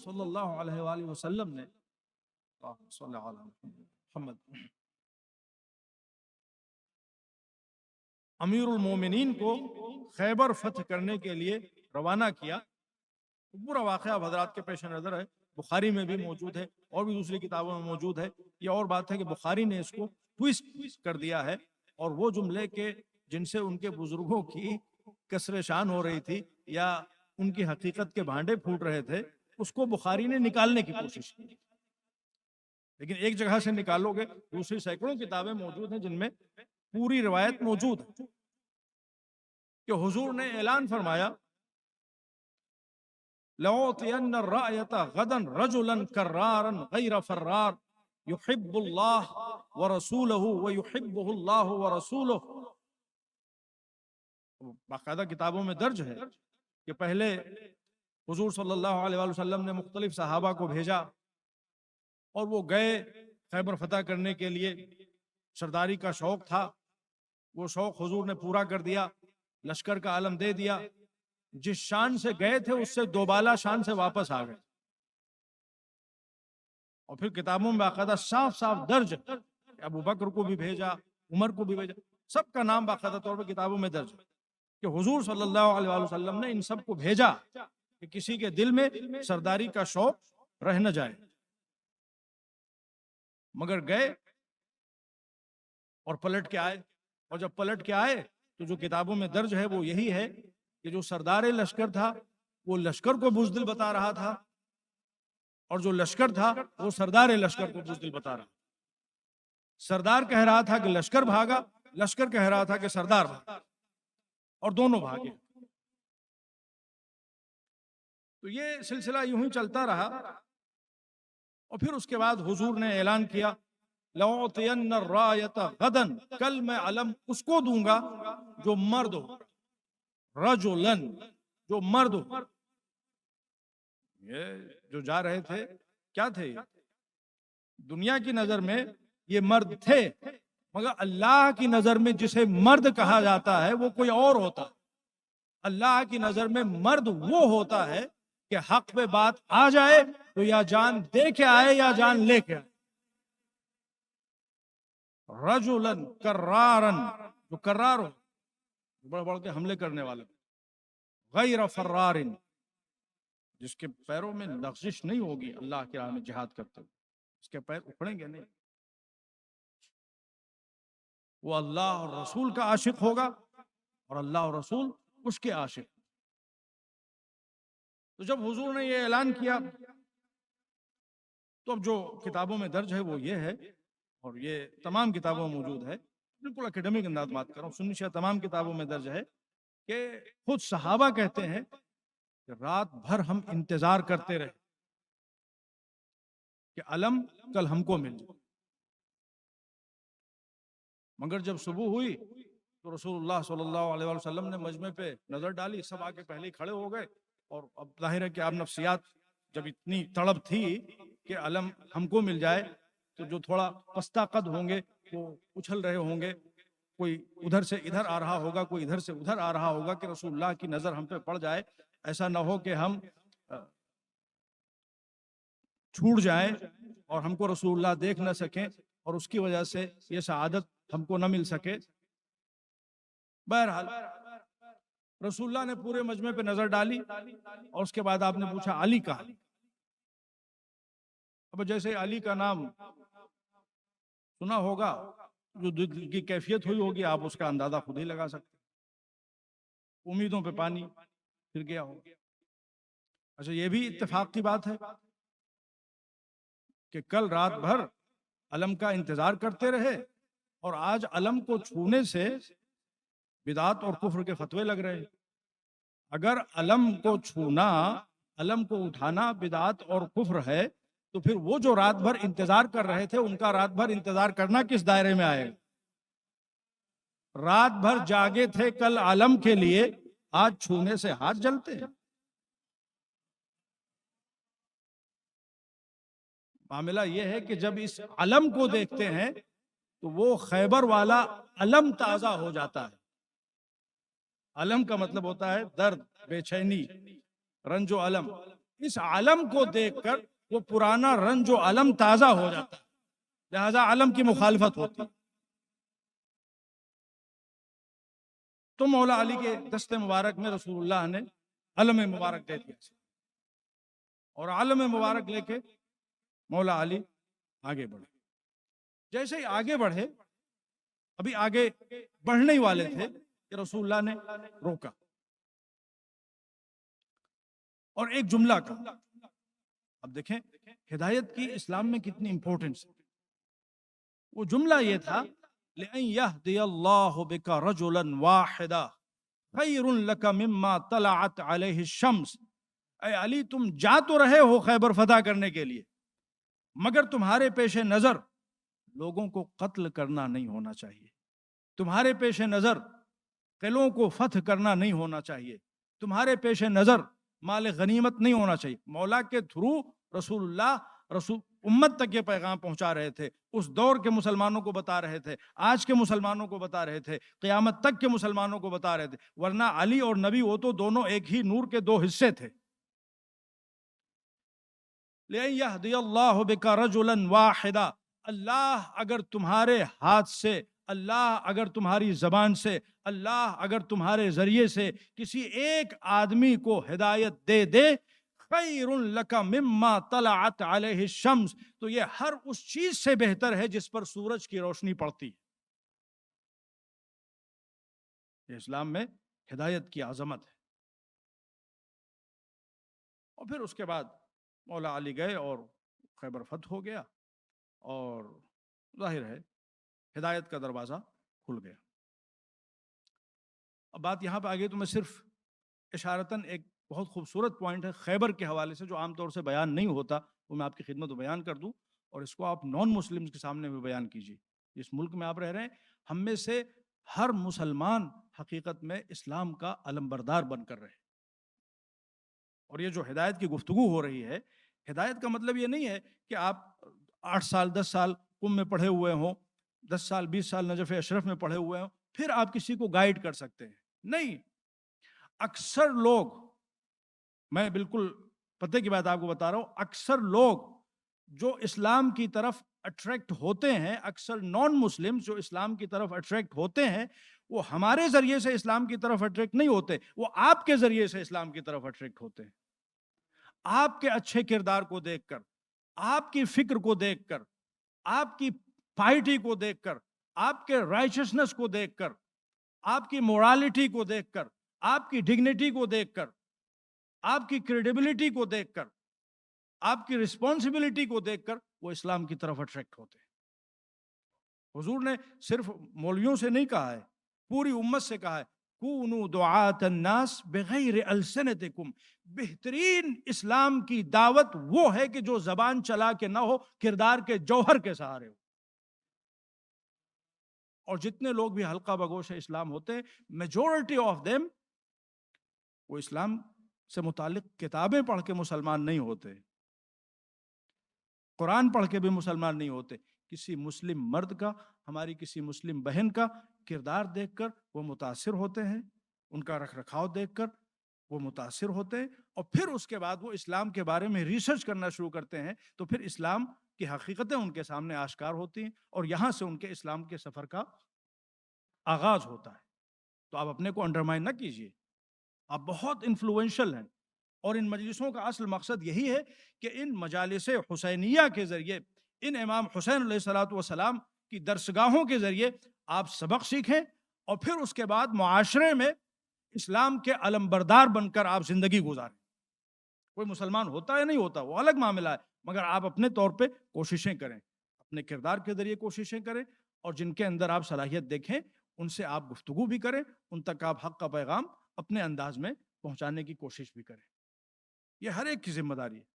صلی اللہ علیہ وآلہ وسلم نے صلی اللہ علیہ محمد امیر المومنین کو خیبر فتح کرنے کے لیے روانہ کیا. پورا واقعہ حضرات کے پیش نظر ہے، بخاری میں بھی موجود ہے اور بھی دوسری کتابوں میں موجود ہے. یہ اور بات ہے کہ بخاری نے اس کو ٹویسٹ کر دیا ہے، اور وہ جملے کے جن سے ان کے بزرگوں کی کسر شان ہو رہی تھی یا ان کی حقیقت کے بھانڈے پھوٹ رہے تھے، اس کو بخاری نے نکالنے کی کوشش کی. لیکن ایک جگہ سے نکالو گے، دوسری سینکڑوں کتابیں موجود ہیں جن میں پوری روایت موجود ہے کہ حضور نے اعلان فرمایا لَأُعْطِيَنَّ الرَّأْيَةَ غَدًا رَجُلًا كَرَّارًا غَيْرَ فَرَّارٍ يُحِبُّ اللَّهُ وَرَسُولُهُ وَيُحِبُّهُ اللَّهُ وَرَسُولُهُ. باقاعدہ کتابوں میں درج ہے کہ پہلے حضور صلی اللہ علیہ وسلم نے مختلف صحابہ کو بھیجا اور وہ گئے خیبر فتح کرنے کے لیے. سرداری کا شوق تھا، وہ شوق حضور نے پورا کر دیا، لشکر کا عالم دے دیا. جس شان سے گئے تھے اس سے دوبالا شان سے واپس آ گئے. اور پھر کتابوں میں باقاعدہ صاف صاف درج ہے کہ ابو بکر کو بھی بھیجا، عمر کو بھی بھیجا، سب کا نام باقاعدہ طور پر کتابوں میں درج ہے کہ حضور صلی اللہ علیہ وسلم نے ان سب کو بھیجا کہ کسی کے دل میں سرداری کا شوق رہ نہ جائے. مگر گئے اور پلٹ کے آئے، اور جب پلٹ کے آئے تو جو کتابوں میں درج ہے وہ یہی ہے کہ جو سردار لشکر تھا وہ لشکر کو بزدل بتا رہا تھا، اور جو لشکر تھا وہ سردار لشکر کو بزدل بتا رہا. سردار کہہ رہا تھا کہ لشکر بھاگا، لشکر کہہ رہا تھا کہ سردار بھاگا، اور دونوں بھاگے. تو یہ سلسلہ یوں ہی چلتا رہا. اور پھر اس کے بعد حضور نے اعلان کیا لَأُعْطِيَنَّ الرَّائَةَ غَدًا، کل میں علم اس کو دوں گا جو مرد ہو، رجلن، جو مرد ہو. یہ جو جا رہے تھے کیا تھے؟ دنیا کی نظر میں یہ مرد تھے، مگر اللہ کی نظر میں جسے مرد کہا جاتا ہے وہ کوئی اور ہوتا ہے. اللہ کی نظر میں مرد وہ ہوتا ہے کہ حق پہ بات آ جائے تو یا جان دے کے آئے یا جان لے کے آئے. رجلن کرارن، جو کرار ہو، بڑھ بڑھ کے حملے کرنے والا، غیر فرارن، جس کے پیروں میں لغزش نہیں ہوگی اللہ کی راہ میں جہاد کرتے ہوئے، اس کے پیر اکھڑیں گے نہیں. وہ اللہ اور رسول کا عاشق ہوگا اور اللہ اور رسول اس کے عاشق. تو جب حضور نے یہ اعلان کیا تو اب جو کتابوں میں درج ہے وہ یہ ہے، اور یہ تمام کتابوں میں موجود ہے، بالکل اکیڈمک انداز بات کر رہا ہوں، سنی شیعہ تمام کتابوں میں درج ہے کہ خود صحابہ کہتے ہیں کہ رات بھر ہم انتظار کرتے رہے کہ علم کل ہم کو مل جائے. مگر جب صبح ہوئی تو رسول اللہ صلی اللہ علیہ وسلم نے مجمع پہ نظر ڈالی، سب آ کے پہلے ہی کھڑے ہو گئے. اور اب ظاہر ہے کہ آپ نفسیات جب اتنی تڑپ تھی کہ علم ہم کو مل جائے تو جو تھوڑا پستہ قد ہوں گے وہ اچھل رہے ہوں گے، کوئی ادھر سے ادھر آ رہا ہوگا، کوئی ادھر سے ادھر آ رہا ہوگا کہ رسول اللہ کی نظر ہم پہ پڑ جائے، ایسا نہ ہو کہ ہم چھوٹ جائیں اور ہم کو رسول اللہ دیکھ نہ سکیں اور اس کی وجہ سے یہ سعادت ہم کو نہ مل سکے. بہرحال رسول اللہ نے پورے مجمع پہ نظر ڈالی اور اس کے بعد آپ نے پوچھا علی کہاں؟ اب جیسے علی کا نام سنا ہوگا، جو دل کی کیفیت ہوئی ہوگی آپ اس کا اندازہ خود ہی لگا سکتے. امیدوں پہ پانی پھر گیا ہو. اچھا یہ بھی اتفاق کی بات ہے کہ کل رات بھر علم کا انتظار کرتے رہے اور آج علم کو چھونے سے بدعت اور کفر کے فتوے لگ رہے. اگر علم کو چھونا، علم کو اٹھانا بدعت اور کفر ہے تو پھر وہ جو رات بھر انتظار کر رہے تھے ان کا رات بھر انتظار کرنا کس دائرے میں آئے گا؟ رات بھر جاگے تھے کل علم کے لیے، آج چھونے سے ہاتھ جلتے ہیں. معاملہ یہ ہے کہ جب اس علم کو دیکھتے ہیں تو وہ خیبر والا علم تازہ ہو جاتا ہے. علم کا مطلب ہوتا ہے درد، بے چینی، رنج و علم. اس علم کو دیکھ کر وہ پرانا رنج و علم تازہ ہو جاتا ہے، لہذا علم کی مخالفت ہوتی ہے۔ تو مولا علی کے دست مبارک میں رسول اللہ نے علم مبارک دے دیا، اور علم مبارک لے کے مولا علی آگے بڑھے۔ جیسے ہی آگے بڑھے، ابھی آگے بڑھنے ہی والے تھے کہ رسول اللہ نے روکا اور ایک جملہ کہا۔ اب دیکھیں ہدایت کی اسلام میں کتنی امپورٹنس ہے۔ وہ جملہ یہ تھا، لِأَن يَهْدِيَ اللَّهُ بِكَ رَجُلًا وَاحِدًا خَيْرٌ لَكَ مِمَّا طَلَعَتْ عَلَيْهِ الشَّمْسُ۔ اے علی، تم جا تو رہے ہو خیبر فتح کرنے کے لیے، مگر تمہارے پیش نظر لوگوں کو قتل کرنا نہیں ہونا چاہیے، تمہارے پیش نظر قلعوں کو فتح کرنا نہیں ہونا چاہیے، تمہارے پیش نظر مال غنیمت نہیں ہونا چاہیے۔ مولا کے تھرو رسول اللہ امت تک یہ پیغام پہنچا رہے تھے، اس دور کے مسلمانوں کو بتا رہے تھے، آج کے مسلمانوں کو بتا رہے تھے، قیامت تک کے مسلمانوں کو بتا رہے تھے، ورنہ علی اور نبی وہ تو دونوں ایک ہی نور کے دو حصے تھے۔ لِأَن يَهْدِيَ اللَّهُ بِكَ رَجُلًا وَاحِدًا، اللہ اگر تمہارے ہاتھ سے، اللہ اگر تمہاری زبان سے، اللہ اگر تمہارے ذریعے سے کسی ایک آدمی کو ہدایت دے دے، خیر لک مما طلعت علیہ الشمس، تو یہ ہر اس چیز سے بہتر ہے جس پر سورج کی روشنی پڑتی ہے۔ یہ اسلام میں ہدایت کی عظمت ہے۔ اور پھر اس کے بعد مولا علی گئے اور خیبر فتح ہو گیا، اور ظاہر ہے ہدایت کا دروازہ کھل گیا۔ اب بات یہاں پہ آ گئی تو میں صرف اشارتاً ایک بہت خوبصورت پوائنٹ ہے خیبر کے حوالے سے جو عام طور سے بیان نہیں ہوتا، وہ میں آپ کی خدمت میں بیان کر دوں، اور اس کو آپ نان مسلمز کے سامنے بھی بیان کیجیے۔ جس ملک میں آپ رہ رہے ہیں، ہم میں سے ہر مسلمان حقیقت میں اسلام کا علمبردار بن کر رہے، اور یہ جو ہدایت کی گفتگو ہو رہی ہے، ہدایت کا مطلب یہ نہیں ہے کہ آپ 8 سال 10 سال قم میں پڑھے ہوئے ہوں، 10 سال 20 سال نجف اشرف میں پڑھے ہوئے ہوں پھر آپ کسی کو گائیڈ کر سکتے ہیں۔ نہیں، اکثر لوگ، میں بالکل پتے کی بات آپ کو بتا رہا ہوں، اکثر لوگ جو اسلام کی طرف اٹریکٹ ہوتے ہیں، اکثر نان مسلم جو اسلام کی طرف اٹریکٹ ہوتے ہیں، وہ ہمارے ذریعے سے اسلام کی طرف اٹریکٹ نہیں ہوتے، وہ آپ کے ذریعے سے اسلام کی طرف اٹریکٹ ہوتے ہیں۔ آپ کے اچھے کردار کو دیکھ کر، آپ کی فکر کو دیکھ کر، آپ کی پائٹی کو دیکھ کر، آپ کے رائچسنس کو دیکھ کر، آپ کی مورالٹی کو دیکھ کر، آپ کی ڈگنیٹی کو دیکھ کر، آپ کی کریڈیبلٹی کو دیکھ کر، آپ کی رسپانسبلٹی کو دیکھ کر وہ اسلام کی طرف اٹریکٹ ہوتے ہیں۔ حضور نے صرف مولویوں سے نہیں کہا ہے، پوری امت سے کہا ہے، کونوا دعاة الناس بغیر السنتکم، بہترین اسلام کی دعوت وہ ہے کہ جو زبان چلا کے نہ ہو، کردار کے جوہر کے سہارے ہو۔ اور جتنے لوگ بھی حلقہ بگوش اسلام ہوتے ہیں، میجورٹی آف دیم وہ اسلام سے متعلق کتابیں پڑھ کے مسلمان نہیں ہوتے، قرآن پڑھ کے بھی مسلمان نہیں ہوتے۔ کسی مسلم مرد کا، ہماری کسی مسلم بہن کا کردار دیکھ کر وہ متاثر ہوتے ہیں، ان کا رکھ رکھاؤ دیکھ کر وہ متاثر ہوتے ہیں، اور پھر اس کے بعد وہ اسلام کے بارے میں ریسرچ کرنا شروع کرتے ہیں، تو پھر اسلام کی حقیقتیں ان کے سامنے آشکار ہوتی ہیں، اور یہاں سے ان کے اسلام کے سفر کا آغاز ہوتا ہے۔ تو آپ اپنے کو انڈرمائن نہ کیجیے، آپ بہت انفلوئنشل ہیں، اور ان مجلسوں کا اصل مقصد یہی ہے کہ ان مجالس حسینیہ کے ذریعے، ان امام حسین علیہ الصلوۃ والسلام کی درسگاہوں کے ذریعے آپ سبق سیکھیں، اور پھر اس کے بعد معاشرے میں اسلام کے علمبردار بن کر آپ زندگی گزاریں۔ کوئی مسلمان ہوتا ہے نہیں ہوتا وہ الگ معاملہ ہے، مگر آپ اپنے طور پہ کوششیں کریں، اپنے کردار کے ذریعے کوششیں کریں، اور جن کے اندر آپ صلاحیت دیکھیں ان سے آپ گفتگو بھی کریں، ان تک آپ حق کا پیغام اپنے انداز میں پہنچانے کی کوشش بھی کریں۔ یہ ہر ایک کی ذمہ داری ہے۔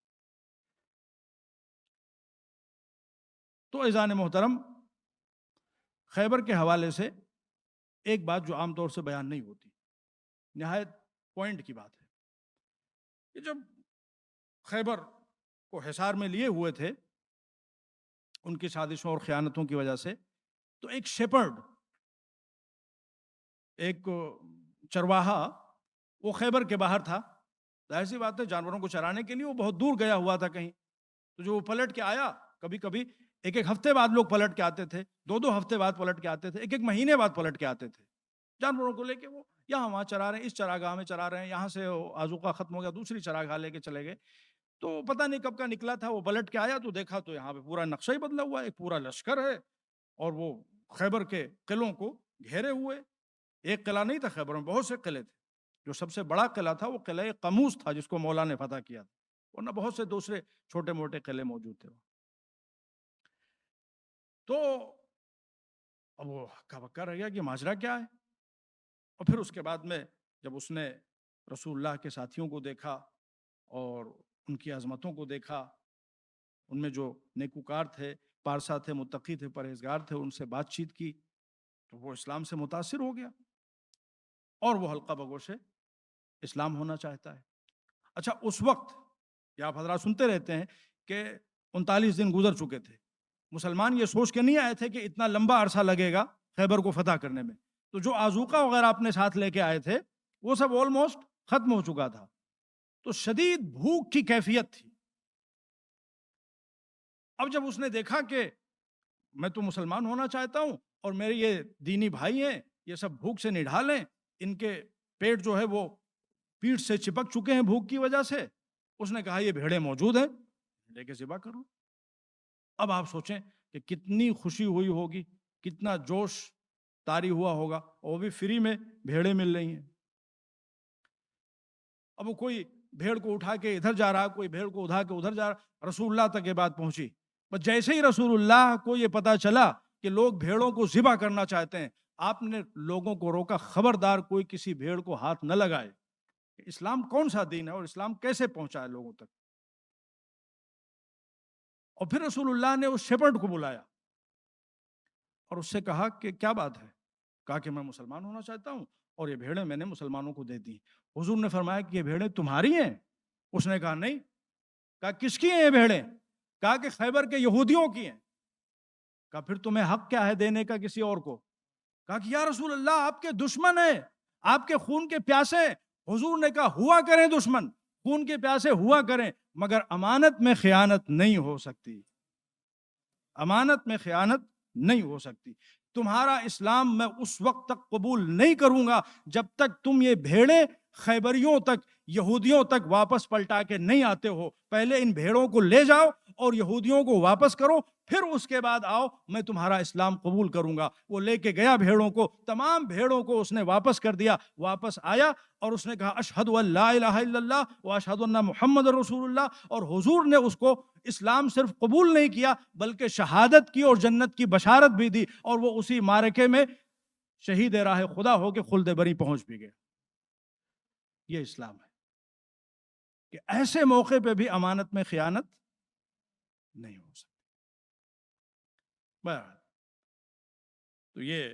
تو عزیزان محترم، خیبر کے حوالے سے ایک بات جو عام طور سے بیان نہیں ہوتی، نہایت پوائنٹ کی بات ہے کہ جب خیبر کو حصار میں لیے ہوئے تھے ان کی سازشوں اور خیانتوں کی وجہ سے، تو ایک شیپرڈ، ایک چرواہا وہ خیبر کے باہر تھا، ظاہر سی بات ہے جانوروں کو چرانے کے لیے وہ بہت دور گیا ہوا تھا کہیں، تو جو وہ پلٹ کے آیا، کبھی کبھی ایک ایک ہفتے بعد لوگ پلٹ کے آتے تھے، دو دو ہفتے بعد پلٹ کے آتے تھے، ایک ایک مہینے بعد پلٹ کے آتے تھے، جانوروں کو لے کے وہ یہاں وہاں چرا رہے ہیں، اس چراگاہ میں چرا رہے ہیں، یہاں سے آذوقہ ختم ہو گیا دوسری چراگاہ لے کے چلے گئے، تو پتہ نہیں کب کا نکلا تھا، وہ پلٹ کے آیا تو دیکھا تو یہاں پہ پورا نقشہ ہی بدلا ہوا ہے، ایک پورا لشکر ہے اور وہ خیبر کے قلعوں کو گھیرے ہوئے. ایک قلعہ نہیں تھا خیبر میں، بہت سے قلعے تھے. جو سب سے بڑا قلعہ تھا وہ قلعہ قموس تھا جس کو مولا نے فتح کیا تھا، ورنہ بہت سے دوسرے چھوٹے موٹے قلعے موجود تھے. تو اب وہ ہکا بکا رہ گیا کہ ماجرا کیا ہے. اور پھر اس کے بعد میں جب اس نے رسول اللہ کے ساتھیوں کو دیکھا اور ان کی عظمتوں کو دیکھا، ان میں جو نیکوکار تھے، پارسا تھے، متقی تھے، پرہیزگار تھے، ان سے بات چیت کی تو وہ اسلام سے متاثر ہو گیا اور وہ حلقہ بگو سے اسلام ہونا چاہتا ہے. اچھا اس وقت یہ آپ حضرات سنتے رہتے ہیں کہ 39 دن گزر چکے تھے، مسلمان یہ سوچ کے نہیں آئے تھے کہ اتنا لمبا عرصہ لگے گا خیبر کو فتح کرنے میں. تو جو آذوقہ وغیرہ اپنے ساتھ لے کے آئے تھے وہ سب آلموسٹ ختم ہو چکا تھا. تو شدید بھوک کی کیفیت تھی. اب جب اس نے دیکھا کہ میں تو مسلمان ہونا چاہتا ہوں اور میرے یہ دینی بھائی ہیں، یہ سب بھوک سے نڈھال ہیں، ان کے پیٹ جو ہے وہ پیٹ سے چپک چکے ہیں بھوک کی وجہ سے، اس نے کہا یہ بھیڑیں موجود ہیں، لے کے ذبح کرو. اب آپ سوچیں کہ کتنی خوشی ہوئی ہوگی، کتنا جوش طاری ہوا ہوگا، اور وہ بھی فری میں بھیڑیں مل رہی ہیں. اب وہ کوئی بھیڑ کو اٹھا کے ادھر جا رہا، کوئی بھیڑ کو اٹھا کے ادھر جا رہا. رسول اللہ تک یہ بات پہنچی. بس جیسے ہی رسول اللہ کو یہ پتا چلا کہ لوگ بھیڑوں کو ذبح کرنا چاہتے ہیں، آپ نے لوگوں کو روکا، خبردار کوئی کسی بھیڑ کو ہاتھ نہ لگائے. اسلام کون سا دین ہے اور اسلام کیسے پہنچا ہے لوگوں تک. اور پھر رسول اللہ نے اس شیپرڈ کو بلایا اور اس سے کہا کہ کیا بات ہے. کہا کہ میں مسلمان ہونا چاہتا ہوں اور یہ بھیڑیں میں نے مسلمانوں کو دے دی. حضور نے فرمایا کہ یہ بھیڑیں تمہاری ہیں؟ اس نے کہا نہیں. کہا کس کی ہیں یہ بھیڑیں؟ کہا کہ خیبر کے یہودیوں کی ہیں. کہا پھر تمہیں حق کیا ہے دینے کا کسی اور کو؟ کہا کہ یا رسول اللہ آپ کے دشمن ہیں، آپ کے خون کے پیاسے. حضور نے کہا ہوا کریں دشمن، خون کے پیاسے ہوا کریں، مگر امانت میں خیانت نہیں ہو سکتی. امانت میں خیانت نہیں ہو سکتی. تمہارا اسلام میں اس وقت تک قبول نہیں کروں گا جب تک تم یہ بھیڑیں خیبریوں تک، یہودیوں تک واپس پلٹا کے نہیں آتے ہو. پہلے ان بھیڑوں کو لے جاؤ اور یہودیوں کو واپس کرو، پھر اس کے بعد آؤ، میں تمہارا اسلام قبول کروں گا. وہ لے کے گیا بھیڑوں کو، تمام بھیڑوں کو اس نے واپس کر دیا. واپس آیا اور اس نے کہا اشہد ان لا الہ الا اللہ و اشہد ان محمد رسول اللہ. اور حضور نے اس کو اسلام صرف قبول نہیں کیا بلکہ شہادت کی اور جنت کی بشارت بھی دی، اور وہ اسی معرکے میں شہید راہ خدا ہو کے خلد بری پہنچ بھی گئے. یہ اسلام ہے کہ ایسے موقع پہ بھی امانت میں خیانت نہیں ہو سکتی. بہرحال تو یہ